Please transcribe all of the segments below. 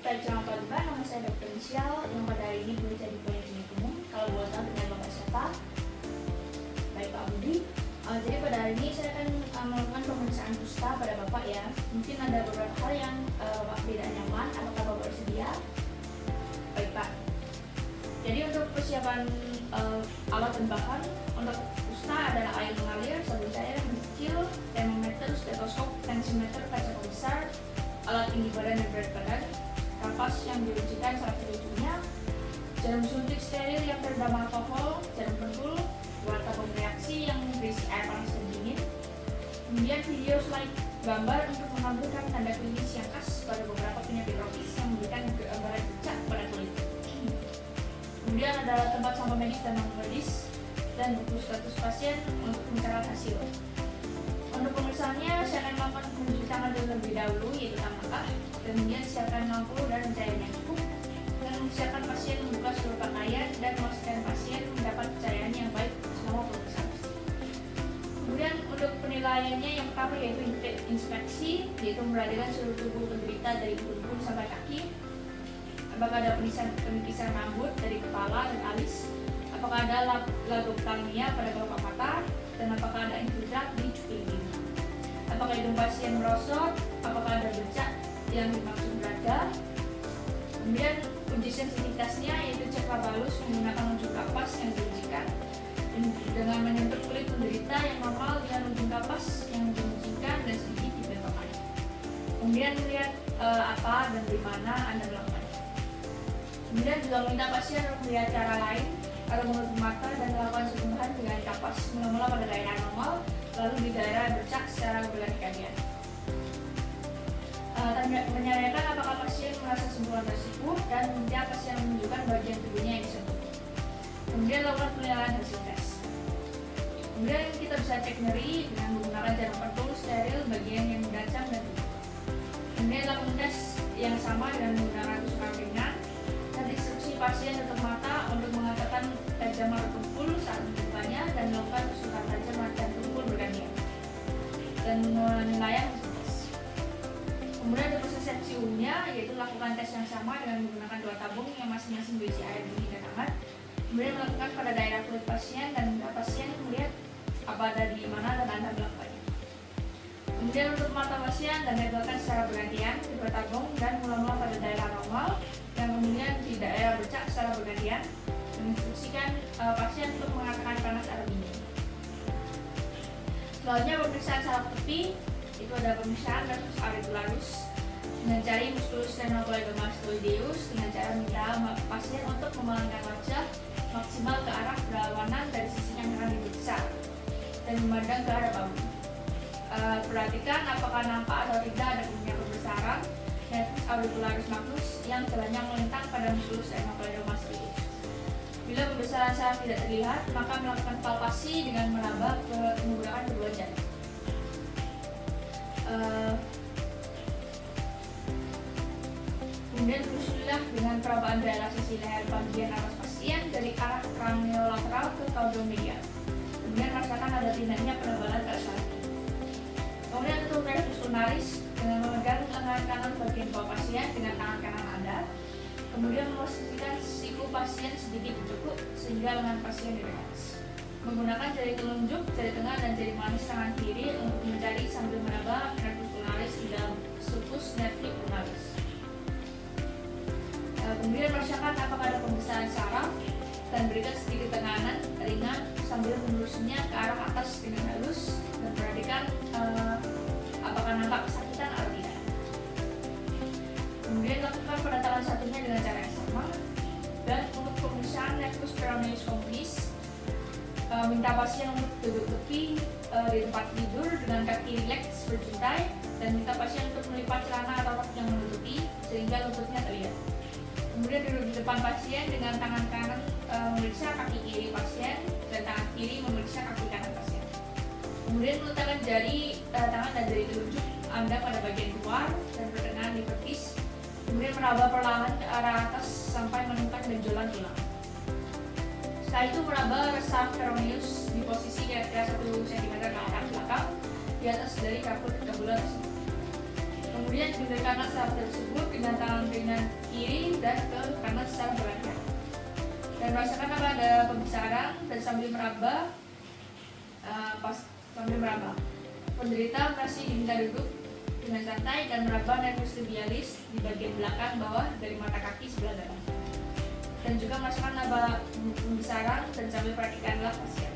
baik, selamat pagi Pak, nama saya Dr. Michelle yang pada hari ini bekerja di Politeknik Umum. Kalau boleh tahu dengan Bapak siapa? Baik Pak Budi. Jadi pada hari ini saya akan melakukan pemeriksaan kusta pada Bapak ya. Mungkin ada beberapa hal yang Bapak tidak nyaman, apakah Bapak bersedia? Baik Pak. Jadi untuk persiapan alat dan bahan untuk kusta adalah air mengalir, sabun cair, kecil, termometer, stetoskop, tensimeter, kaca pembesar, alat tinggi badan dan berat badan, kapas yang diujikan saat ujungnya, jarum suntik steril yang terendam alkohol, jarum pentul, buat tabung reaksi yang berisi air panas dan dingin, kemudian video slide gambar untuk menampilkan tanda klinis yang khas pada beberapa penyakit tropis yang memberikan gambaran bercak pada kulit. Kemudian ada tempat sampah medis dan non-medis dan buku status pasien untuk pencatatan hasil. Untuk pemeriksaannya, saya akan melakukan pencuci tangan terlebih dahulu, yaitu langkah, kemudian siapkan lampu dan cahaya yang cukup, dan siapkan pasien membuka seluruh pakaian dan memastikan pasien mendapat cahayaan yang baik selama pemeriksaan. Kemudian untuk penilaiannya yang pertama yaitu inspeksi, yaitu memperhatikan seluruh tubuh penderita dari kulit sampai kaki. Apakah ada penipisan rambut dari kepala dan alis, apakah ada lagoptalmia pada kelopak mata, dan apakah ada infiltrat di cuping gigi. Apakah hidung pasien merosot, apakah ada bercak yang dimaksud berada. Kemudian uji sensitivitasnya yaitu cek laba halus menggunakan ujung kapas yang diujikan dengan menyentuh kulit penderita yang normal dengan ujung kapas yang diujikan dan sedikit dibentokkan. Kemudian melihat apa dan di mana Anda melakukannya. Kemudian juga meminta pasien untuk melihat cara lain atau menutup mata dan melakukan sentuhan dengan kapas mula-mula pada daerah normal, lalu di daerah bercak secara bergantian. Menanyakan apakah pasien merasa sentuhan tersebut dan meminta pasien menunjukkan bagian tubuhnya yang disentuh. Kemudian lakukan penilaian hasil tes. Kemudian kita bisa cek nyeri dengan menggunakan jarum pentul steril bagian yang mengancam dan tubuh. Kemudian lakukan tes yang sama dengan menggunakan tusukan ringan. Instruksi pasien tutup mata untuk mengatakan tajam atau tumpul saat membukanya dan melakukan tusukan tajam dan tumpul bergantian dan penilaian hasil tes. Kemudian untuk persepsi umumnya yaitu lakukan tes yang sama dengan menggunakan dua tabung yang masing-masing berisi air dingin dan hangat. Kemudian melakukan pada daerah kulit pasien dan pasien melihat apa ada di mana dan Anda melakukannya. Kemudian untuk mata pasien dan networkan secara bergantian kedua tabung dan mula-mula pada daerah normal yang kemudian di daerah bercak secara bergantian, menginstruksikan pasien untuk mengatakan panas atau dingin. Selanjutnya pemeriksaan saraf tepi, itu ada pemeriksaan nervus auricularis dengan cari musculus sternocleidomastoideus dengan cara meminta pasien untuk memalangkan wajah maksimal ke arah berlawanan dari sisi yang akan diperiksa dan memandang ke arah bawah. Perhatikan apakah nampak atau tidak ada pembesaran nervus auricularis magnus yang telanjang melintang pada musculus sternocleidomastoideus. Bila pembesaran saraf tidak terlihat, maka melakukan palpasi dengan meraba menggunakan kedua jari. Kemudian telusurilah dengan perabaan daerah sisi leher bagian atas pasien dari arah kraniolateral ke caudomedial. Kemudian rasakan ada tindaknya penebalan ke atas. Kemudian untuk nervus ulnaris dengan memegang lengan kanan bagian bawah pasien dengan tangan kanan Anda. Kemudian memposisikan siku pasien sedikit cukup sehingga lengan pasien direlaks. Menggunakan jari telunjuk, jari tengah, dan jari manis tangan kiri untuk mencari sambil meraba nervus ulnaris di dalam sulcus nervi ulnaris. Kemudian rasakan apakah ada pembesaran saraf dan berikan sedikit tekanan ringan sambil menurunnya ke arah atas dengan halus dan perhatikan apakah nampak kesakitan atau tidak. Kemudian lakukan pada tangan satunya dengan cara yang sama. Dan untuk pemeriksaan nervus peroneus communis, minta pasien untuk duduk tepi di tempat tidur dengan kaki rileks berjuntai dan minta pasien untuk melipat celana atau rok yang menutupi sehingga lututnya terlihat. Kemudian duduk di depan pasien dengan tangan kanan memeriksa kaki kiri pasien dan tangan kiri memeriksa kaki kanan pasien. Kemudian meletakkan jari tangan dan jari telunjuk Anda pada bagian luar dan pertengahan di betis. Kemudian meraba perlahan ke arah atas sampai menemukan benjolan tulang. Setelah itu meraba resaf peroneus di posisi kira-kira 1 cm ke arah belakang di atas dari kaput kabula tersebut. Kemudian Kemudian dari kanan saraf tersebut dengan tangan ringan kiri dan ke kanan secara bergantian. Dan rasakan apa ada pembicaraan dan sambil meraba, penderita masih diminta duduk dengan santai dan meraba nervus tibialis di bagian belakang bawah dari mata kaki sebelah kanan. Dan juga merasakan laba pembicaraan dan sambil perhatikanlah pasien.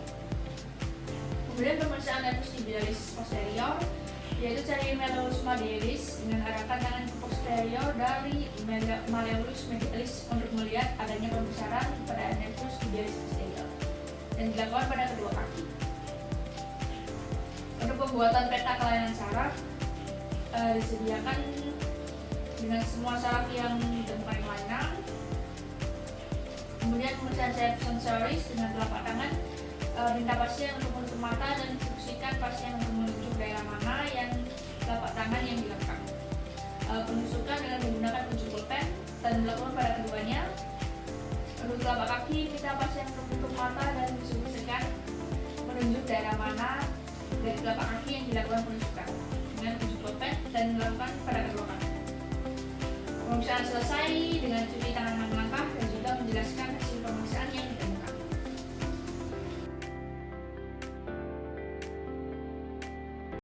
Kemudian pemeriksaan nervus tibialis posterior, yaitu cari malleolus medialis dengan arahkan tangan ke posterior dari malleolus medialis untuk melihat adanya pembesaran pada nervus tibialis posterior dan dilakukan pada kedua kaki. Untuk pembuatan peta kelainan saraf disediakan dengan semua saraf yang ditemukan kelainan. Kemudian pemeriksaan saraf sensoris dengan telapak tangan, minta pasien untuk menutup mata dan instruksikan pasien untuk menunjuk daerah mana yang telapak tangan yang dilengkap. Penusukan dengan menggunakan ujung pulpen dan dilakukan pada keduanya. Untuk telapak kaki, minta pasien untuk menutup mata dan instruksikan menunjuk daerah mana dari telapak kaki yang dilakukan penusukan dengan ujung pulpen dan dilakukan pada kedua kaki. Pemeriksaan selesai dengan cuci tangan 6 langkah